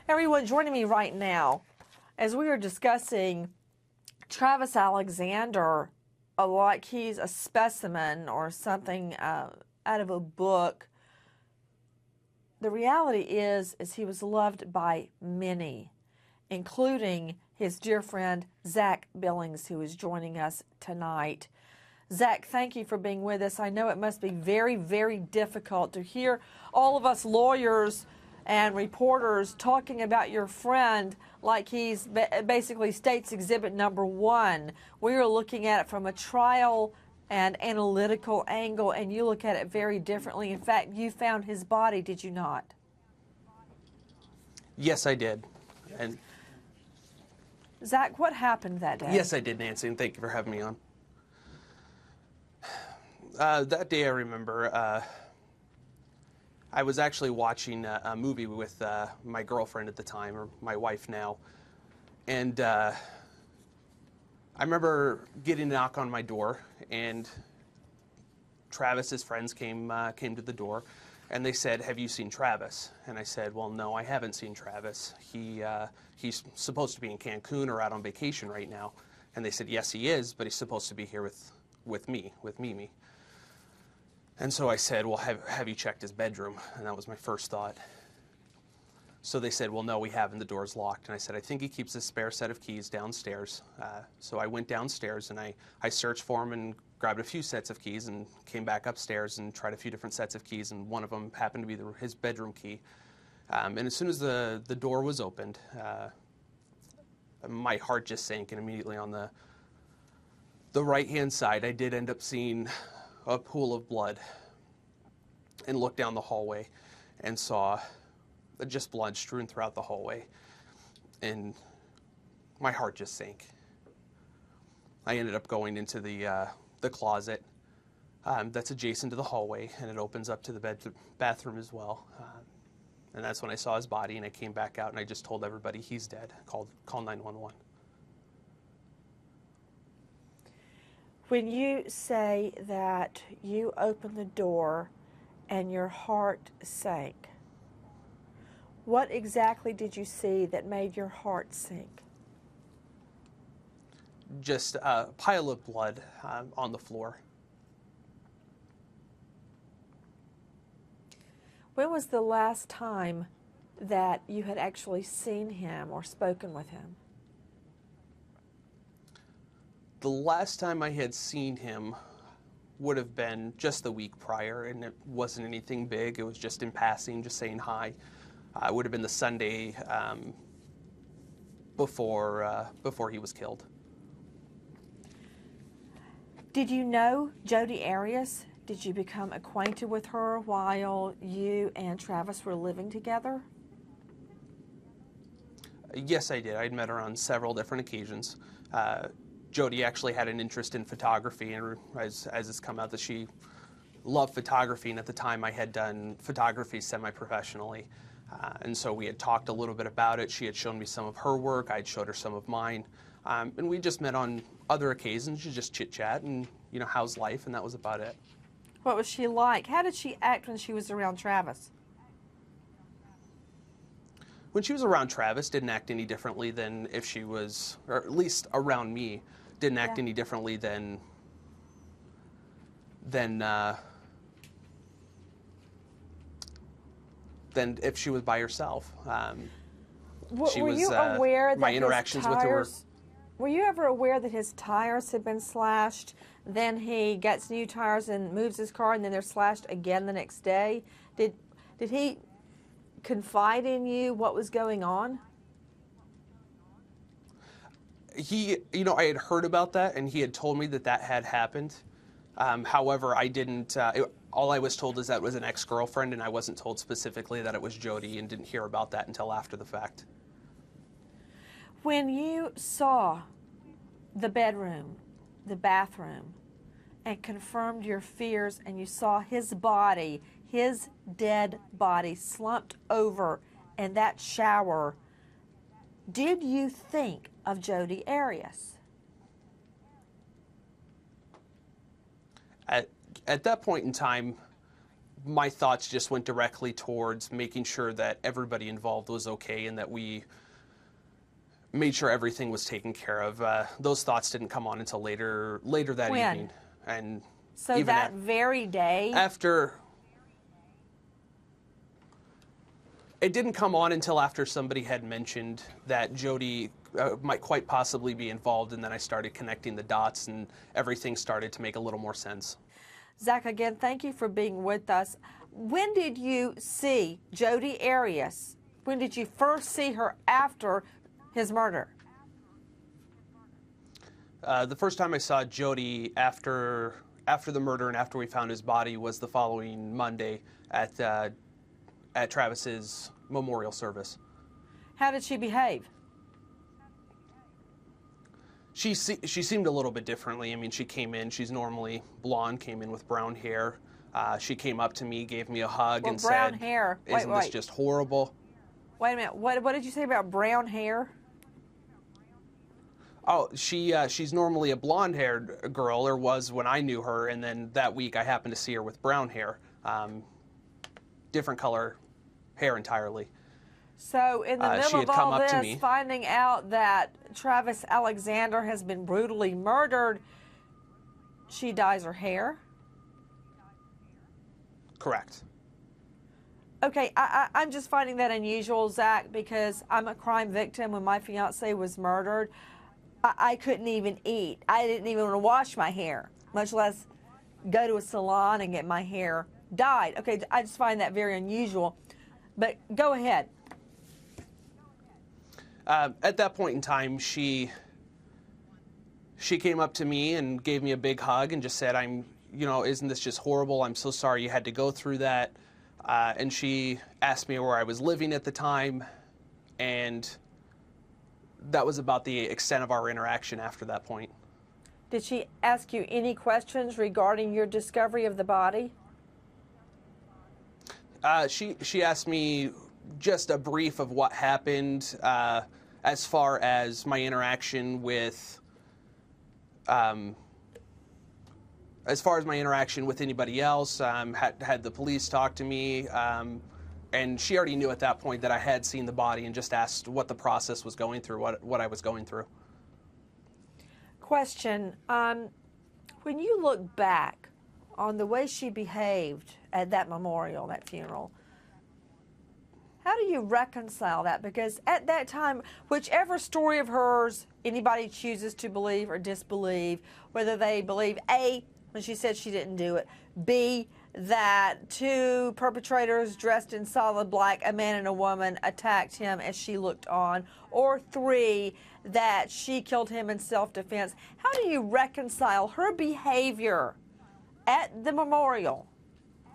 Everyone joining me right now, as we are discussing Travis Alexander, like he's a specimen or something out of a book. The reality is he was loved by many, including his dear friend Zach Billings, who is joining us tonight. Zach, thank you for being with us. I know it must be very, very difficult to hear all of us lawyers and reporters talking about your friend like he's basically state's exhibit number one. We are looking at it from a trial and analytical angle, and you look at it very differently. In fact, you found his body, did you not? Yes, I did. And Zach, what happened that day? yes, I did, Nancy, and thank you for having me on. That day I remember I was actually watching a movie with my girlfriend at the time, or my wife now, and I remember getting a knock on my door, and Travis's friends came to the door, and they said, "Have you seen Travis?" And I said, "Well, no, I haven't seen Travis. He's supposed to be in Cancun or out on vacation right now." And they said, "Yes, he is, but he's supposed to be here with Mimi." And so I said, "Well, have you checked his bedroom?" And that was my first thought. So they said, "Well, no, we haven't. The door's locked." And I said, "I think he keeps a spare set of keys downstairs." So I went downstairs and I searched for him and grabbed a few sets of keys and came back upstairs and tried a few different sets of keys, and one of them happened to be his bedroom key. And as soon as the door was opened, my heart just sank, and immediately on the right-hand side, I did end up seeing a pool of blood, and looked down the hallway and saw just blood strewn throughout the hallway, and my heart just sank. I ended up going into the closet that's adjacent to the hallway, and it opens up to the bathroom as well. And that's when I saw his body, and I came back out and I just told everybody he's dead. Call 911. When you say that you opened the door and your heart sank, what exactly did you see that made your heart sink? Just a pile of blood on the floor. When was the last time that you had actually seen him or spoken with him? The last time I had seen him would have been just the week prior, and it wasn't anything big. It was just in passing, just saying hi. It would have been the Sunday before he was killed. Did you know Jodi Arias? Did you become acquainted with her while you and Travis were living together? Yes, I did. I'd met her on several different occasions. Jodi actually had an interest in photography, and as it's come out that she loved photography, and at the time I had done photography semi-professionally. And so we had talked a little bit about it. She had shown me some of her work. I had showed her some of mine. And we just met on other occasions to just chit-chat and, how's life, and that was about it. What was she like? How did she act when she was around Travis? When she was around Travis, didn't act any differently than if she was, or at least around me, didn't act any differently than if she was by herself. Were you aware that my interactions with her. Were you ever aware that his tires had been slashed? Then he gets new tires and moves his car, and then they're slashed again the next day. Did he confide in you what was going on? I had heard about that, and he had told me that had happened. However, I didn't. All I was told is that it was an ex-girlfriend, and I wasn't told specifically that it was Jodi, and didn't hear about that until after the fact. When you saw the bedroom, the bathroom, and confirmed your fears, and you saw his body, his dead body slumped over in that shower, did you think of Jodi Arias? At that point in time, my thoughts just went directly towards making sure that everybody involved was okay and that we made sure everything was taken care of. Those thoughts didn't come on until later that When? evening. And So even that very day? after, it didn't come on until after somebody had mentioned that Jodi might quite possibly be involved, and then I started connecting the dots and everything started to make a little more sense. Zach, again, thank you for being with us. When did you see Jodi Arias? When did you first see her after his murder? The first time I saw Jodi after the murder and after we found his body was the following Monday at Travis's memorial service. How did she behave? She seemed a little bit differently. I mean, she came in, she's normally blonde, came in with brown hair. She came up to me, gave me a hug, Well, and brown said, hair. "Isn't this just horrible?" Wait a minute. What did you say about brown hair? Oh, she's normally a blonde-haired girl, or was when I knew her, and then that week I happened to see her with brown hair. Different color hair entirely. So in the she middle had of come all up to this, me. finding out that Travis Alexander has been brutally murdered, she dyes her hair? Correct. Okay, I'm just finding that unusual, Zach, because I'm a crime victim. When my fiance was murdered, I couldn't even eat. I didn't even want to wash my hair, much less go to a salon and get my hair dyed. Okay, I just find that very unusual. But go ahead. At that point in time, she came up to me and gave me a big hug and just said, isn't this just horrible? I'm so sorry you had to go through that. And she asked me where I was living at the time, and that was about the extent of our interaction after that point. Did she ask you any questions regarding your discovery of the body? She asked me just a brief of what happened as far as my interaction with anybody else. Had the police talk to me, and she already knew at that point that I had seen the body and just asked what the process was going through, what I was going through. Question, when you look back on the way she behaved at that memorial, that funeral, how do you reconcile that? Because at that time, whichever story of hers anybody chooses to believe or disbelieve, whether they believe A, when she said she didn't do it, B, that two perpetrators dressed in solid black, a man and a woman, attacked him as she looked on, or 3, that she killed him in self-defense. How do you reconcile her behavior at the memorial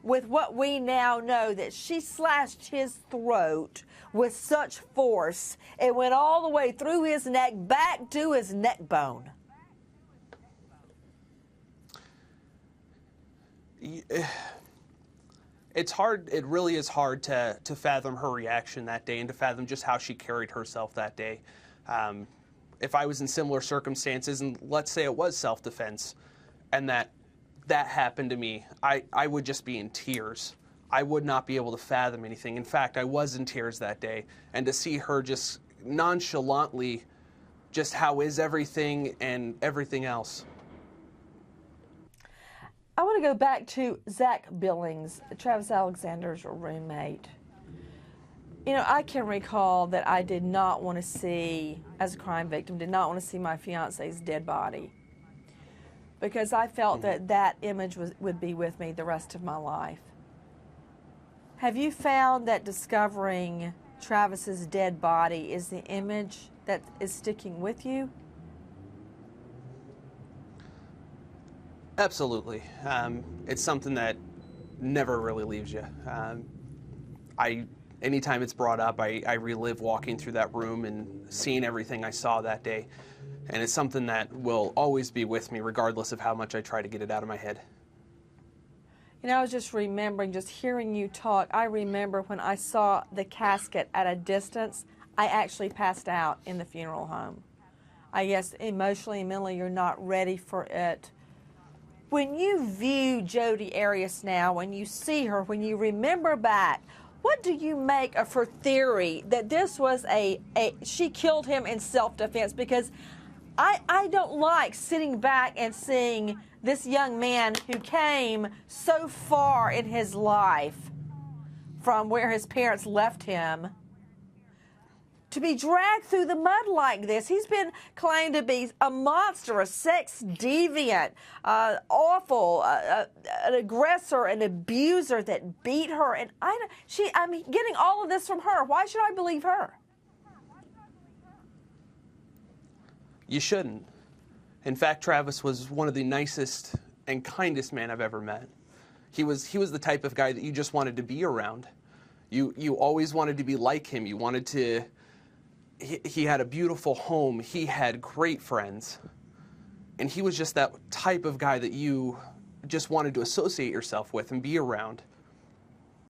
with what we now know, that she slashed his throat with such force it went all the way through his neck back to his neck bone? It's hard. It really is hard to fathom her reaction that day and to fathom just how she carried herself that day. If I was in similar circumstances, and let's say it was self-defense, and that happened to me, I would just be in tears. I would not be able to fathom anything. In fact, I was in tears that day. And to see her just nonchalantly, just how is everything and everything else. I want to go back to Zach Billings, Travis Alexander's roommate. You know, I can recall that I did not want to see, as a crime victim, did not want to see my fiance's dead body, because I felt that that image would be with me the rest of my life. Have you found that discovering Travis's dead body is the image that is sticking with you? Absolutely. It's something that never really leaves you. Anytime it's brought up, I relive walking through that room and seeing everything I saw that day. And it's something that will always be with me, regardless of how much I try to get it out of my head. You know, I was just remembering, just hearing you talk, I remember when I saw the casket at a distance, I actually passed out in the funeral home. I guess emotionally and mentally you're not ready for it. When you view Jodi Arias now, when you see her, when you remember back, what do you make of her theory that this was she killed him in self-defense? Because I don't like sitting back and seeing this young man who came so far in his life from where his parents left him to be dragged through the mud like this. He's been claimed to be a monster, a sex deviant, awful, an aggressor, an abuser that beat her. And I'm getting all of this from her. Why should I believe her? You shouldn't. In fact, Travis was one of the nicest and kindest men I've ever met. He was the type of guy that you just wanted to be around. You always wanted to be like him. You wanted to. He had a beautiful home. He had great friends. And he was just that type of guy that you just wanted to associate yourself with and be around.